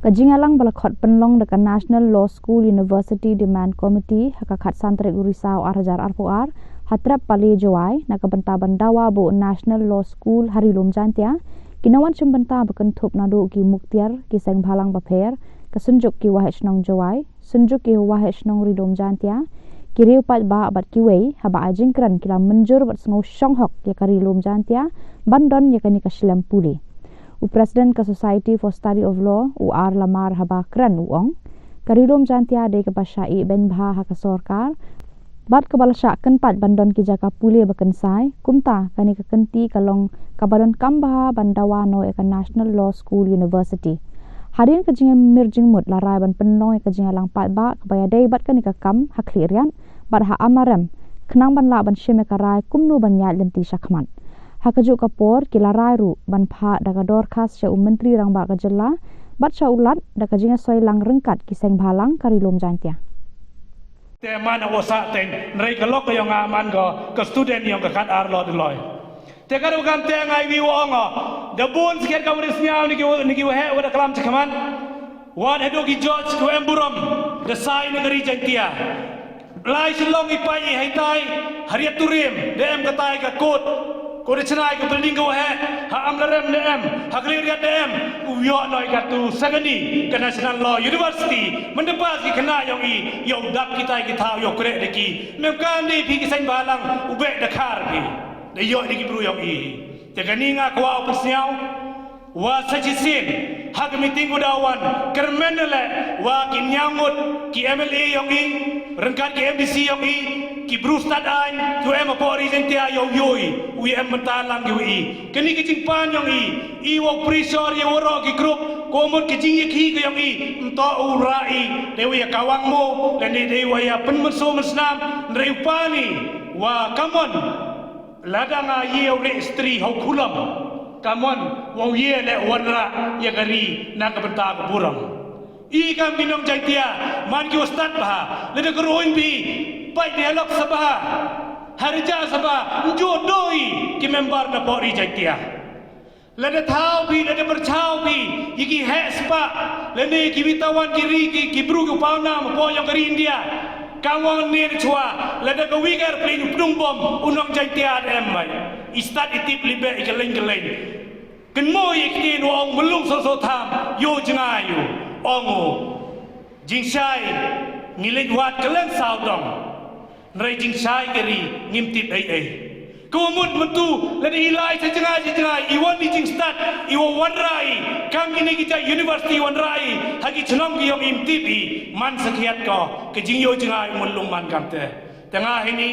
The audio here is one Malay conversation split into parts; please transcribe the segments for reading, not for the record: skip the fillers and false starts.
Kajingalang balakot penlong dekat National Law School University Demand Committee hakakat santri Urisau Arjar Arpuar hatrap pali jawai nak benta bandawa bu National Law School Harilum Jantia kinawan cembenta bekentup nadu ki muktiar ki seng bhalang baper kesunjuk ki wahej nong jawai sunjuk ki wahej nong Rilum Jantia kiriu pat ba bat ki wei haba ajingkran kila menjur bat sengau shanghok ya Karilum Jantia bandon ya kani kaslam puli Presiden ke Society for Study of Law UR lamar haba kran uong Karilum Jantia de ke pasyai ben bha ha ke sorkar bat ke balasyak kentat bandon ki jaka puli bekensai kumta kani ke kenti kalong kabadon kambah bandawa no ke National Law School University harin ke jingem mirjing mut larai ban penong ke jingalang pat ba kebaya dei bat kani ke kam haklirian bat ha amarem kenang ban la ban shime karai kumnu ban yat lenti syakmat hakajuk kapor kilarai ru ban pha daga dorkas sya menteri rang ba kajela bat sya ulat daga jinga soi lang rengkat kiseng balang Karilum Jantia te mana wosa ten nrei kelok yang aman ke student yang kekat arlo deloy te karu kan te ngai wi wongo de bun siket ka wris nyal niki he wada kalam cakaman wan hedo ki George ko emburam de sai negeri Jantia lai silong ipai haitai hariat turim de em katai ka kot ko de cenai ke building ko he ha amlarem de em ha kliriat de em uyo noi ka tu sagani ke National Law University mendepas ki kena yang i yo dap kita kita yo krek de ki mem kan ni pi ki sen balang ube de khar ki de yo de ki bru yang i te kani nga kwa opsiau wa sajisin hak meeting udawan kermenele wa ki nyangut ki MLA yang i rengkat ki MDC yang i ki Bruce Tadain tu em apa Jantia yo yoi wi em mentalang yo i kini ki jingpan yang i wo pressure ye woro ki group komut ki jing ki yang i ento urai dewi kawang mo dan dewi ya penmusuh mesnam nreupani wa kamon ladanga ye ore istri hau kulam kamon wa ye le wanra ya gari nak benta burang i kam binong Jantia man ki ustad bah le de groin bi pai dialog sabah harja sabah jodoi ki member na Polri Jantia lada thau bi lada berchau bi yiki hespa lene ki witawan kiri ki bru ku pauna mo yang kari India kawang ni chua lada ka wigar plin pnum bom unong Jantia em mai istat itip libe ikeleng kenmo yiki no ong melung so tham yo jangayu ongo jingsai ngilit wat keleng saudong Rajing sai keri ngimtit ai kumut mentu ladi ilai sejengai iwan di jing start iwan wanrai kami ni kita university wanrai hagi cenong ki yong imtipi man sekiat ko ke jing yo jengai mulung man kamte tengah ini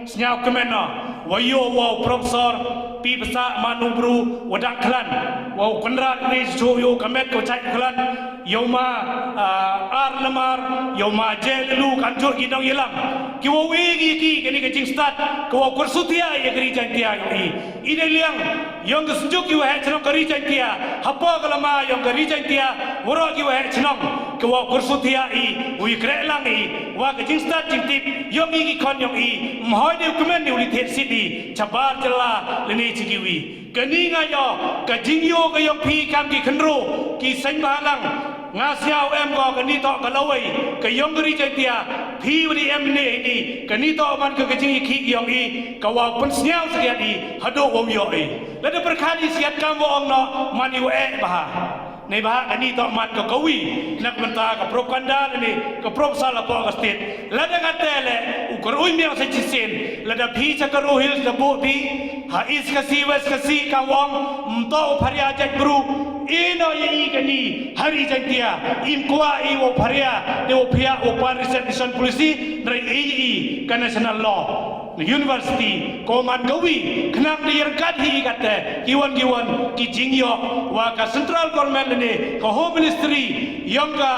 senyap kemena wayo wow profesor pi besa manubru wadak klan wow kendrat ni yo kamet ko cai klan yo ma ar lemar yo ma jelu kanjur kidong hilang ki wo wi ki kini ke jing start ko wo kursutia ye geri Jantia yo ine liang yang kesunjuk ki wa cenong geri Jantia hapa kalama yang geri Jantia woro ki wa cenong ko wo kursutia wi krek lang wa ke jing start jing tip yong ki kon yong mhoi de kumen ni ulit city chabar jela leni chikiwi kani nga yo ka jing yo ka yong pi kam ki khenro ki seng balang ngasiau em ko kani to kalawai ka yong geri Jantia phi wadi em ni kani to man ka jing ki yong ka wa pun snyau siat hado wo yo lada berkali siat kam wo ong no mani wo bah nei bah kani to man ka kawi nak menta ka propaganda ni ka propsal apa ka state lada ngatele ukur ui miang sa jisin lada phi cha ka rohil da bo bi ha is ka si wes ka si ka wong mto pharia jat bru ino ye kani hari Jantia im kwa wo pharia de wo phia wo parisen polisi nrai ka National Law University koman gawi kenang di yerkat hi kate kiwan ki jingyo wa ka central government ni ka home ministry yonga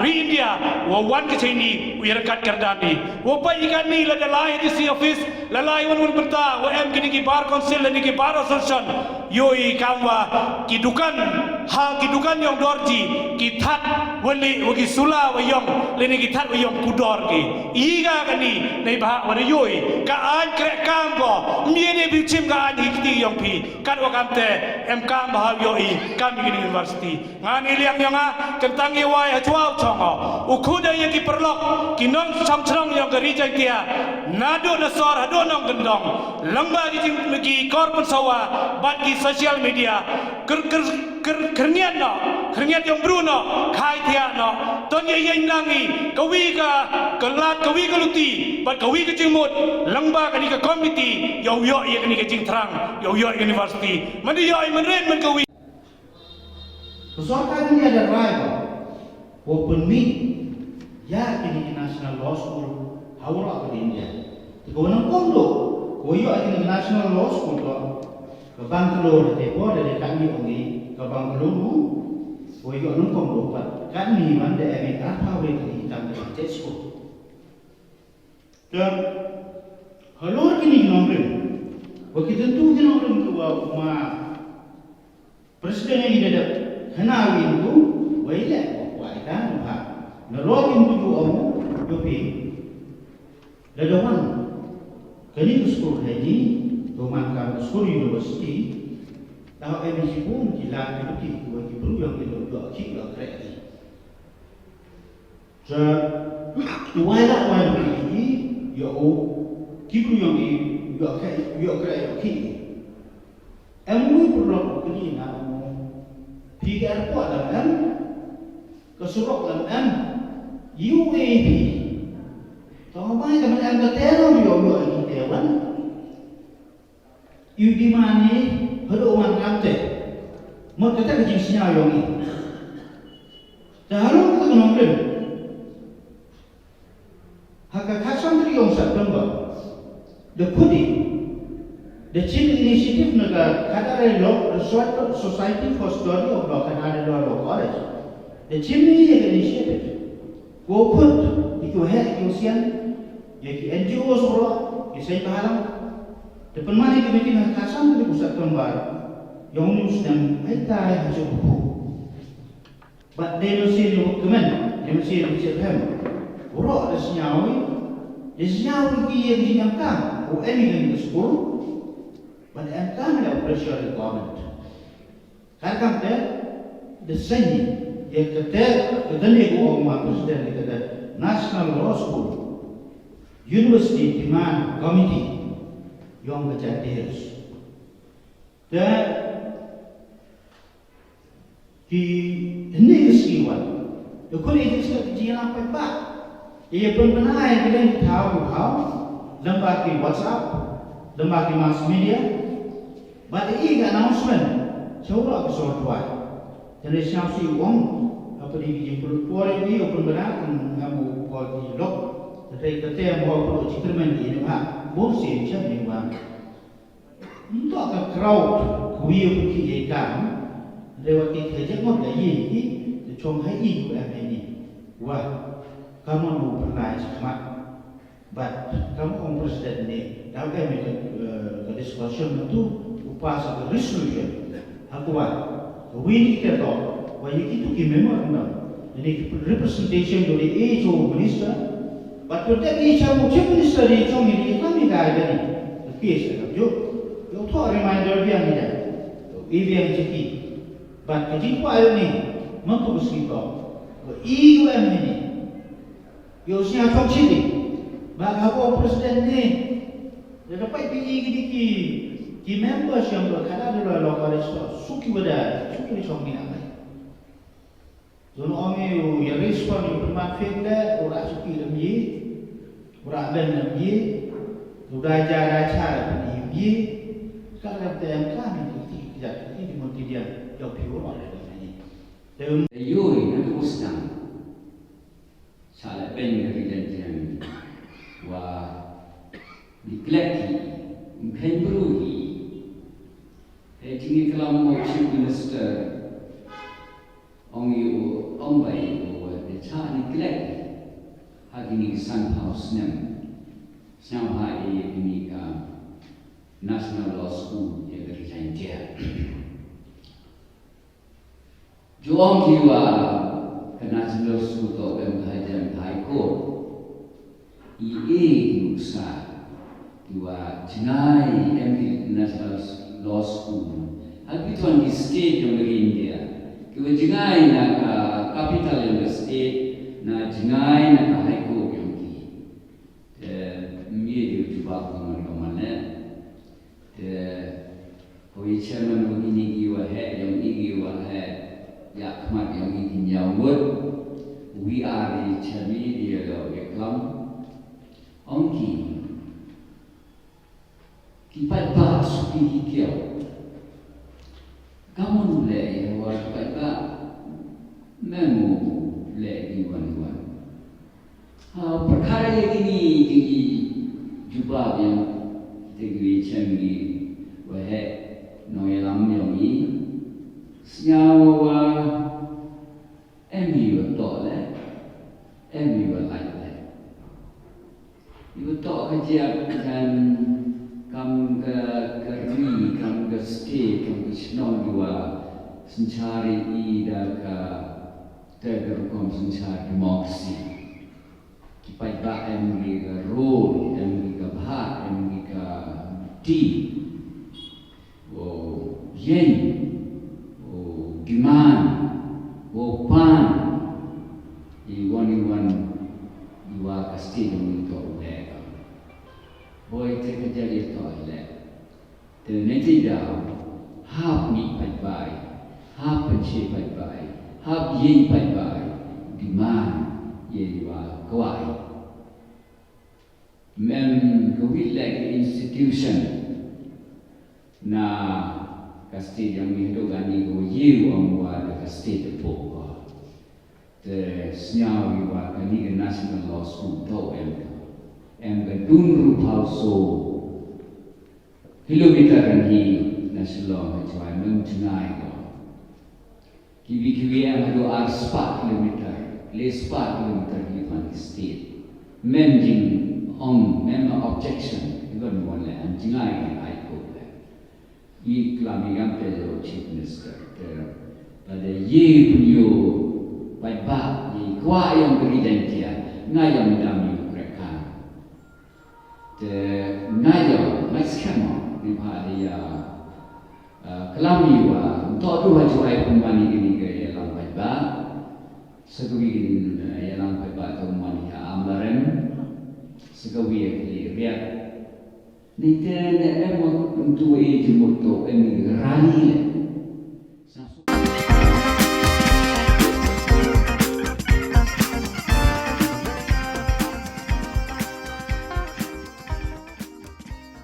ri India wa wan ke chini yerkat kardani wo pa ikani la dalai di office lalai wan berta WM kini ki bar council ni ki bar association yoi kamwa kidukan yang dorji ki that wali wagi sula wayong leni ki that wayong kudor ki iga kani nei bah wan yoi ka an krek kam go miene bi chim ka an hikti yong pi kan wakamte MK bah yoi kami ki university ngani liang yonga kentang iwai hajwau chongo ukuda yang ki perlok ki non chong yang ke rijai dia nado nasor hado nong gendong lamba ki korban sawa bat ki social media kerniat yang Bruno khai dia no ton ye nangi kawi ka kelat kawi ka luti bat kawi ka jingmut lamba ka ni ka committee yo ye ka ni ka jing terang yo university mandi yo menren men kawi persoalan ini ada rival open meet ya kini National Law School hawra ka India ko nang kondo ko yo kini National Law School ko ke Bangalore de po de kami ongi ke Bangalore ko yo nang kondo pat kami man de emi apa we ki tam de school dan halor kini nombre ko tentu kini nombre ko ma presiden ini ada hanawin tu waile ko aitan ha narogin tu omu yopi ladawan kani school haji Domangkan School University tahu emisi pun jilat itu bagi perlu yang kita buat kita kreatif. Jadi wala ini yo kita yang buat kreatif. Emu perlu kini nak pikir kuat dalam kesuruh dalam UAP. Tahu apa yang kita teror yo ini dewan. Yudi mani hado man kamte mo kata ke sinya yongi dahulu kita nomor haka kasan tri yong September the kudi the chief initiative naga kadare law society for study of law kadare law college the chief initiative go put iku he iusian yaki NGO soro kisai pahalang depan mana kita bikin kasan dari pusat kembar yang news dan kita hasil buku. But they don't see the kemen, they don't see the September. Orang ada senyawa yang dinyatakan, ini dengan sekolah, but yang kami ada pressure the government. Kadang the same yang kita ni orang presiden kita National Law School University Demand Committee yang berjadius. Dan di ini kesekian, doktor itu sudah kajian apa pak? Ia pun benar yang kita tahu lembaga WhatsApp, lembaga mass media, but ini announcement, coba kesotuan. Jadi siapa sih uang apa di perlu ini pun benar kamu buat di log, tapi kita yang buat perlu cermin ini pak. Bosi macam ni bang. Untuk agak crowd, kuih pergi ikan, lewat kita jangan dah ini, cuma hai itu yang ini. Wah, kamu mau pernah semat, but kamu orang presiden ni, tahu kan mereka ke discussion itu upah satu resolution. Aku win kita tahu, wah itu gimana orang? Jadi representation dari AHO minister. But protect each other, chief minister di chong ini kami dah ada ni. Case ada jo. Yo tu reminder dia ni dah. Ini yang ciki. But kaji ku ayo ni, mampu bersikap. EUM ni. Yo siapa chong cili. Bagi apa presiden ni? Dia dapat pergi ki members yang berkada dalam lokal itu suki benda, suki di chong ni apa? Jono ame ya respon yang bermanfaat dah orang suki lagi, orang ben lagi, sudah jaga cara lagi. Kalau kita kami itu tidak ini mungkin dia jauh pior ada ini. Dan yoi nanti musnah, salah ben kerjaan wah neglect, impembrui. Tinggi kalau mau chief minister Ông bày của để cha neglect hagi ni Sun House nem Shanghai ini National Law School yang dari India. Juang jiwa ke National Law School atau High Court. Ia usaha jiwa jenai MD National Law School. Hal itu di state yang dari India. Jiwa jenai nak capital yang dari state, nak jenai nak High Court yang di. Dia juga kemana-mana. Kau chairman begini jiwa yang ini jiwa ya kemat yang ini nyawut. We are the chairman dia lo eklam. Ongki kipat bah suki kiau kamu le wa kipat bah memu le iwan perkara yang ini jubah yang tinggi canggih wahe noelam yang ini senyawa emi betul emi betul Ibu tak kerja dan kamu ke kerja, kamu ke state, kamu ke senang dua sencari ida ke tergerkom sencari demokrasi. Kipai ba MG ke role, MG ke bah, MG ke D, yen, demand, pan, iwan dua ke state yang itu. Boy terkejar itu adalah nanti dah hab ni pai, hab penci pai, hab yen pai, di mana ye dua kuai. Kewil lagi institution na kasti yang menghidupan ni go ye amwa kasti terpukau. Senyau iwa kani National Law School tau Dun Rupauso kilometer ni National Law mengenai kibi ada arpa kilometer, lespa kilometer di mana state, mending memang objection even boleh anjingai ni ikut. Iklan yang Chief Minister pada ye punya baik di kuah yang beridentian ngayam dami ngayo maskamo di bahaya kelami wa untuk dua juai pembani ini ke yalang baikba seguin yalang baikba atau mani ambaran seguin riak ni tene